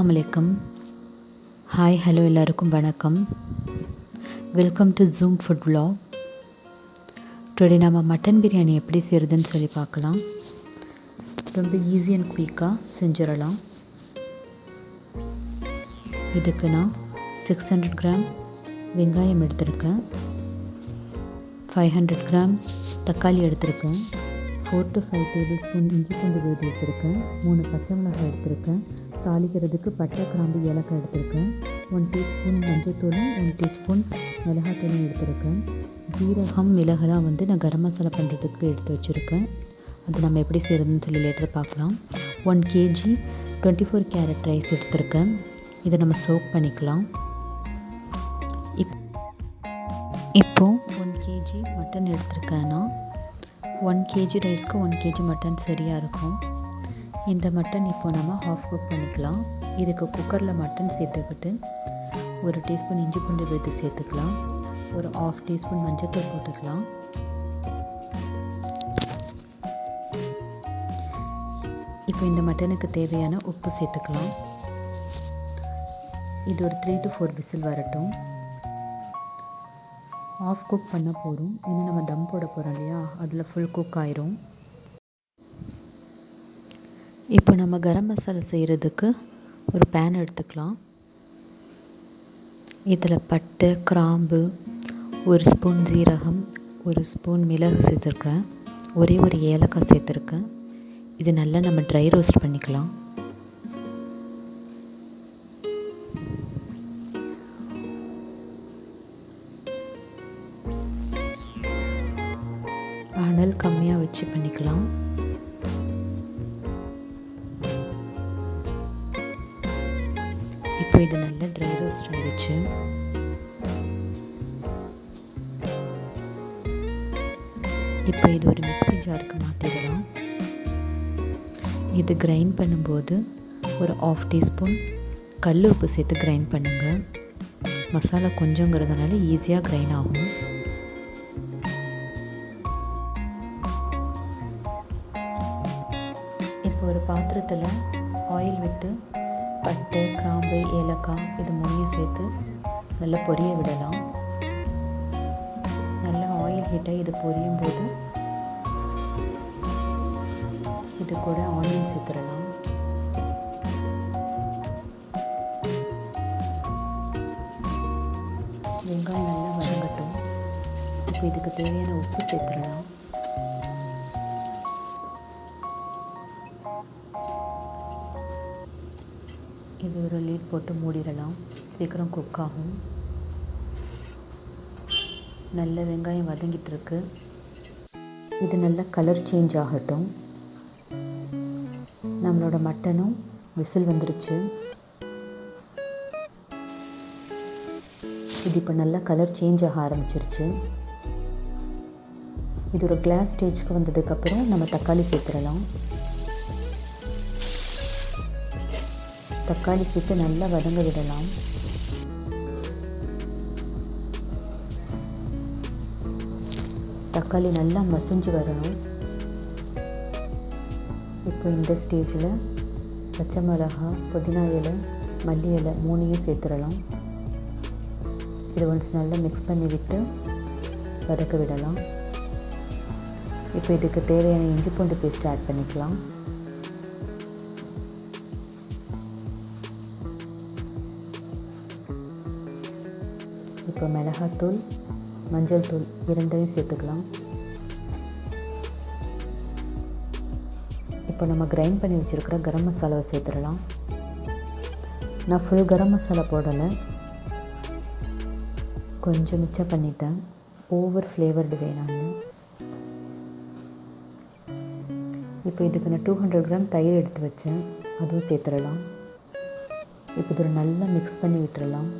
அஸ்ஸலாமு அலைக்கும். Hi hello எல்லாருக்கும் வணக்கம். Welcome to zoom food vlog. Today நம்ம மட்டன் பிரியாணி எப்படி செய்கிறதுன்னு சொல்லி பார்க்கலாம். ரொம்ப ஈஸி அண்ட் குயிக்காக செஞ்சிடலாம். இதுக்கு நான் 600 கிராம் வெங்காயம் எடுத்திருக்கேன், 500 கிராம் தக்காளி எடுத்திருக்கேன், 4 to 5 டேபிள் ஸ்பூன் இஞ்சி பூண்டு விழுது எடுத்திருக்கேன், 3 பச்சை மிளகாய் எடுத்திருக்கேன், தாளிக்கிறதுக்கு பட்டை கிராம்பு ஏலக்காய் எடுத்திருக்கேன், 1 டீஸ்பூன் மஞ்சள்தூள், 1 டீஸ்பூன் மிளகாத்தூளும் எடுத்திருக்கேன். ஜீரகம் மிளகெல்லாம் நான் கரம் மசாலா பண்ணுறதுக்கு எடுத்து வச்சுருக்கேன். அது நம்ம எப்படி செய்கிறதுன்னு சொல்லி லேட்டர் பார்க்கலாம். 1 kg 24 கேரட் ரைஸ் எடுத்திருக்கேன். இதை நம்ம சோக் பண்ணிக்கலாம். இப்போது 1 kg மட்டன் எடுத்திருக்கேன்னா 1 kg ரைஸ்க்கு 1 kg மட்டன் சரியாக இருக்கும். இந்த மட்டன் இப்போது நம்ம ஹாஃப் குக் பண்ணிக்கலாம். இதுக்கு குக்கரில் மட்டன் சேர்த்துக்கிட்டு 1 டீஸ்பூன் இஞ்சி பூண்டு விழுது சேர்த்துக்கலாம், ஒரு 1/2 டீஸ்பூன் மஞ்சள்தூள் போட்டுக்கலாம். இப்போ இந்த மட்டனுக்கு தேவையான உப்பு சேர்த்துக்கலாம். இது ஒரு 3 to 4 விசில் வரட்டும். ஆஃப் குக் பண்ண போகிறோம், இன்னும் நம்ம தம் போட போகிறோம் இல்லையா, அதில் ஃபுல் குக் ஆயிரும். இப்போ நம்ம கரம் மசாலா செய்கிறதுக்கு ஒரு பேன் எடுத்துக்கலாம். இதில் பட்டை கிராம்பு, 1 ஸ்பூன் ஜீரகம், 1 ஸ்பூன் மிளகு சேர்த்துருக்கேன், ஒரே ஒரு ஏலக்காய் சேர்த்துருக்கேன். இது நல்லா நம்ம ட்ரை ரோஸ்ட் பண்ணிக்கலாம். அனல் கம்மியாக வச்சு பண்ணிக்கலாம். இப்போ இது நல்லா ட்ரை ரோஸ்ட் ஆயிடுச்சு. இப்போ இது ஒரு மிக்ஸி ஜாருக்கு மாற்றிடலாம். இது கிரைண்ட் பண்ணும்போது ஒரு 1/2 டீஸ்பூன் கல் உப்பு சேர்த்து கிரைண்ட் பண்ணுங்கள். மசாலா கொஞ்சங்கிறதுனால ஈஸியாக கிரைண்ட் ஆகும். இப்போ ஒரு பாத்திரத்தில் ஆயில் விட்டு பட்டை கிராம்பு ஏலக்காய் இது 3 சேர்த்து நல்லா பொரிய விடலாம். நல்லா ஆயில் ஹீட்டாக இது பொரியும் போது இது கூட ஆனியன் சேர்த்துடலாம். வெங்காயம் நல்லா வதங்கட்டும். இப்போ இதுக்கு தேவையான உப்பு சேர்த்துடலாம். இது ஒரு லீட் போட்டு மூடிடலாம், சீக்கிரம் குக் ஆகும். நல்ல வெங்காயம் வதங்கிட்டு இருக்கு. இது நல்ல கலர் சேஞ்ச் ஆகட்டும். நம்மளோட மட்டனும் விசில் வந்துருச்சு. இது இப்போ நல்லா கலர் சேஞ்ச் ஆக ஆரம்பிச்சிருச்சு. இது ஒரு கிளாஸ் ஸ்டேஜ்க்கு வந்ததுக்கப்புறம் நம்ம தக்காளி சேர்த்துடலாம். தக்காளி சேர்த்து நல்லா வதங்க விடலாம். தக்காளி நல்லா மசிஞ்சு வரணும். இப்போ இந்த ஸ்டேஜில் பச்சை மிளகாய், புதினா இலை, மல்லி இலை 3 சேர்த்துடலாம். இது ஒன்ஸ் நல்லா மிக்ஸ் பண்ணி விட்டு வதக்க விடலாம். இப்போ இதுக்கு தேவையான இஞ்சி பூண்டு பேஸ்ட் ஆட் பண்ணிக்கலாம். இப்போ மிளகாத்தூள், மஞ்சள் தூள் 2 சேர்த்துக்கலாம். இப்போ நம்ம கிரைண்ட் பண்ணி வச்சுருக்கிற கரம் மசாலாவை சேர்த்துடலாம். நான் ஃபுல் கரம் மசாலா போடலை, கொஞ்சம் மிச்சம் பண்ணிட்டேன், ஓவர் ஃப்ளேவர்டு வேணான்னு. இப்போ இதுக்கு நான் 200 கிராம் தயிர் எடுத்து வச்சேன், அதுவும் சேர்த்துடலாம். இப்போ இது நல்லா மிக்ஸ் பண்ணி விட்டுறலாம்.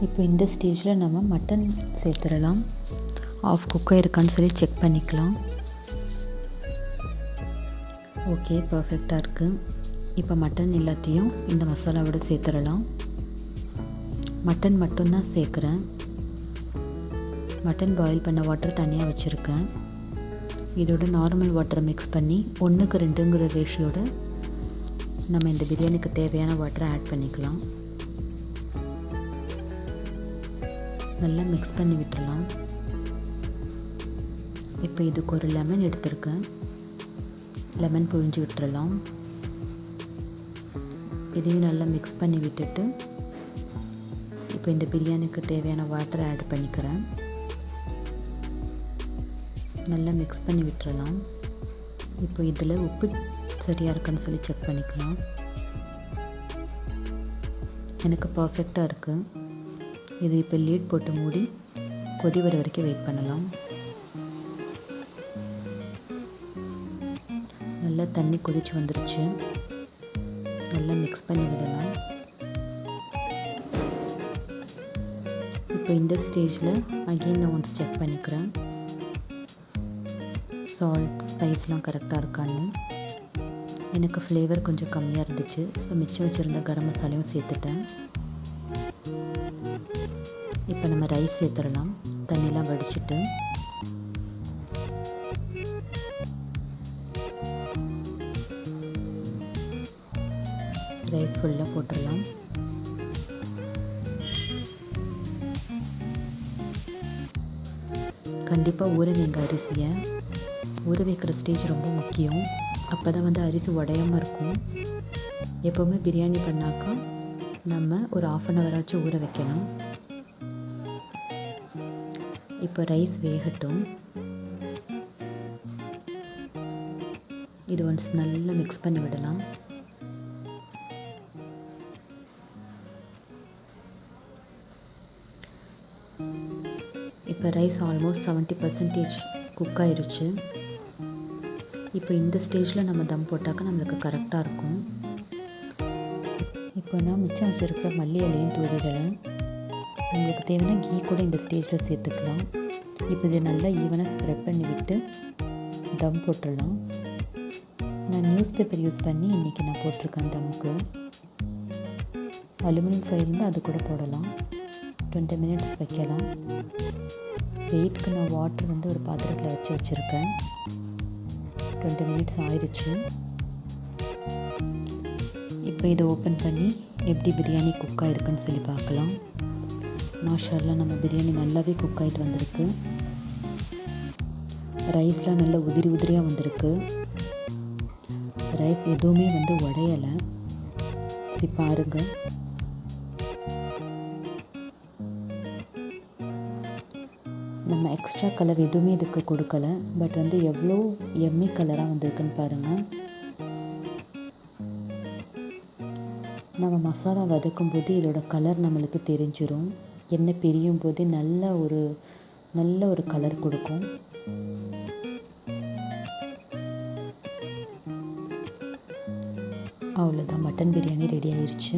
இப்போ இந்த ஸ்டேஜில் நம்ம மட்டன் சேர்த்துடலாம். ஆஃப் குக்காக இருக்கான்னு சொல்லி செக் பண்ணிக்கலாம். ஓகே, பர்ஃபெக்டாக இருக்குது. இப்போ மட்டன் எல்லாத்தையும் இந்த மசாலாவோட சேர்த்துடலாம். மட்டன் மட்டும்தான் சேர்க்குறேன். மட்டன் பாயில் பண்ண வாட்டர் தனியாக வச்சுருக்கேன். இதோட நார்மல் வாட்டரை மிக்ஸ் பண்ணி 1:2ங்கிற ரேஷியோட நம்ம இந்த பிரியாணிக்கு தேவையான வாட்டரை ஆட் பண்ணிக்கலாம். நல்லா மிக்ஸ் பண்ணி விட்டுறலாம். இப்போ இதுக்கு ஒரு லெமன் எடுத்துருக்கேன். லெமன் புழிஞ்சு விட்டுறலாம். இதையும் நல்லா மிக்ஸ் பண்ணி விட்டுட்டு இப்போ இந்த பிரியாணிக்கு தேவையான வாட்டரை ஆட் பண்ணிக்கிறேன். நல்லா மிக்ஸ் பண்ணி விட்டுறலாம். இப்போ இதில் உப்பு சரியாக இருக்கான்னு சொல்லி செக் பண்ணிக்கலாம். எனக்கு பர்ஃபெக்டாக இருக்குது. இது இப்போ லீட் போட்டு மூடி கொதி வர வரைக்கும் வெயிட் பண்ணலாம். நல்லா தண்ணி கொதிச்சு வந்துருச்சு. நல்லா மிக்ஸ் பண்ணி விடலாம். இப்போ இந்த ஸ்டேஜில் அகெயின் நான் ஒன்ஸ் செக் பண்ணிக்கிறேன். சால்ட் ஸ்பைஸ்லாம் கரெக்டாக இருக்கான்னு. எனக்கு ஃப்ளேவர் கொஞ்சம் கம்மியாக இருந்துச்சு. ஸோ மிச்சம் வச்சுருந்த கரம் மசாலையும் சேர்த்துட்டேன். இப்போ நம்ம ரைஸ் சேர்த்துடலாம். தண்ணிலாம் வடிச்சிட்டு ரைஸ் ஃபுல்லாக போட்டுடலாம். கண்டிப்பாக ஊற வைங்க அரிசியை. ஊற வைக்கிற ஸ்டேஜ் ரொம்ப முக்கியம். அப்போ தான் அரிசி உடையாமல் இருக்கும். எப்போவுமே பிரியாணி பண்ணாக்கா நம்ம ஒரு 1/2 hour ஆச்சும் ஊற வைக்கணும். இப்போ ரைஸ் வேகட்டும். இது ஒன்ஸ் நல்லா மிக்ஸ் பண்ணி விடலாம். இப்போ ரைஸ் ஆல்மோஸ்ட் 70% குக் ஆயிருச்சு. இப்போ இந்த ஸ்டேஜில் நம்ம தம் போட்டாக்கா நம்மளுக்கு கரெக்டாக இருக்கும். இப்போ நான் மிச்சம் வச்சுருக்கிற மல்லி இலையும் தூவிடுறேன். உங்களுக்கு தேவைன்னா கீ கூட இந்த ஸ்டேஜில் சேர்த்துக்கலாம். இப்போ இதை நல்லா ஈவனாக ஸ்ப்ரெட் பண்ணி விட்டு தம் போட்டுடலாம். நான் நியூஸ் பேப்பர் யூஸ் பண்ணி இன்றைக்கி நான் போட்டிருக்கேன் தம்முக்கு. அலுமினியம் ஃபைல் இருந்தால் அது கூட போடலாம். 20 minutes வைக்கலாம். வெயிட்க்கு நான் வாட்டர் ஒரு பாத்திரத்தில் வச்சுருக்கேன். 20 minutes ஆயிடுச்சு. இப்போ இதை ஓப்பன் பண்ணி எப்படி பிரியாணி குக் ஆகிருக்குன்னு சொல்லி பார்க்கலாம். மாஷாஅல்லாஹ் நம்ம பிரியாணி நல்லாவே குக் ஆகிட்டு வந்திருக்கு. ரைஸ்லாம் நல்லா உதிரி உதிரியாக வந்திருக்கு. ரைஸ் எதுவுமே உடையலை. பாருங்கள். நம்ம எக்ஸ்ட்ரா கலர் எதுவுமே இதுக்கு கொடுக்கல. பட் எவ்வளோ எம்மி கலராக வந்திருக்குன்னு பாருங்கள். நம்ம மசாலா வதக்கும் போது இதோட கலர் நம்மளுக்கு தெரிஞ்சிடும். எண்ணெய் பிரியும் போதே நல்ல ஒரு கலர் கொடுக்கும். அவ்வளோதான், மட்டன் பிரியாணி ரெடி ஆயிடுச்சு.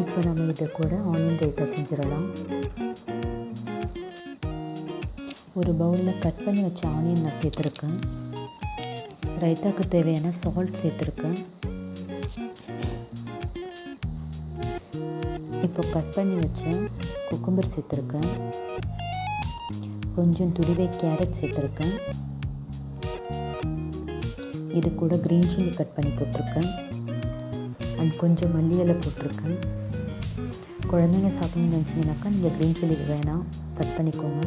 இப்போ நம்ம இதை கூட ஆனியன் ரைத்தா செஞ்சிடலாம். ஒரு பவுலில் கட் பண்ணி வச்ச ஆனியன் நான் சேர்த்துருக்கேன். ரைத்தாவுக்கு தேவையான சால்ட் சேர்த்துருக்கேன். இப்போ கட் பண்ணி வச்ச குக்கும்பர் சேர்த்துருக்கேன். கொஞ்சம் துருவை கேரட் சேர்த்துருக்கேன். இது கூட க்ரீன் சில்லி கட் பண்ணி போட்டிருக்கேன். அண்ட் கொஞ்சம் மல்லி இலை போட்டிருக்கேன். குழந்தைங்க சாப்பிடணும்னு நினச்சிங்கனாக்கா நீங்கள் க்ரீன் சில்லி வேணாம், கட் பண்ணிக்கோங்க.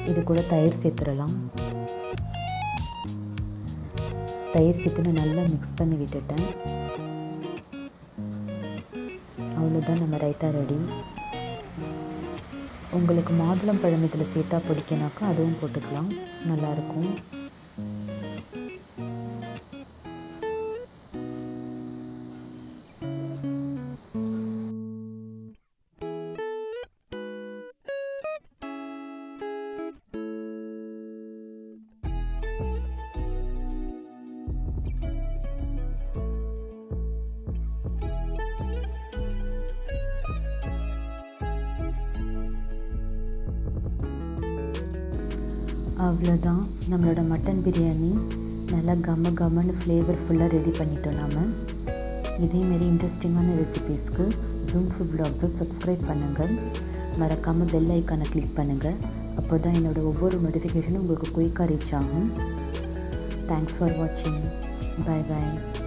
இது கூட தயிர் சேர்த்துடலாம். தயிர் சேர்த்துன்னு நல்லா மிக்ஸ் பண்ணி விட்டுட்டேன். அவ்வளோதான், நம்ம ரைத்தா ரெடி. உங்களுக்கு மாதுளம் பழம் இதில் சேர்த்தா பிடிக்குனாக்கா அதுவும் போட்டுக்கலாம், நல்லாயிருக்கும். அவ்வளோதான், நம்மளோட மட்டன் பிரியாணி நல்லா கம்மன்னு ஃப்ளேவர்ஃபுல்லாக ரெடி பண்ணிட்டோம். நாம் இதேமாரி இன்ட்ரெஸ்டிங்கான ரெசிபீஸ்க்கு ஜூம் ஃபுட் vlogs சப்ஸ்கிரைப் பண்ணுங்கள். மறக்காமல் பெல் ஐக்கானை கிளிக் பண்ணுங்கள். அப்போ அப்போ தான் என்னோடய ஒவ்வொரு நோட்டிஃபிகேஷனும் உங்களுக்கு குயிக்காக ரீச் ஆகும். தேங்க்ஸ் ஃபார் வாட்சிங். பை.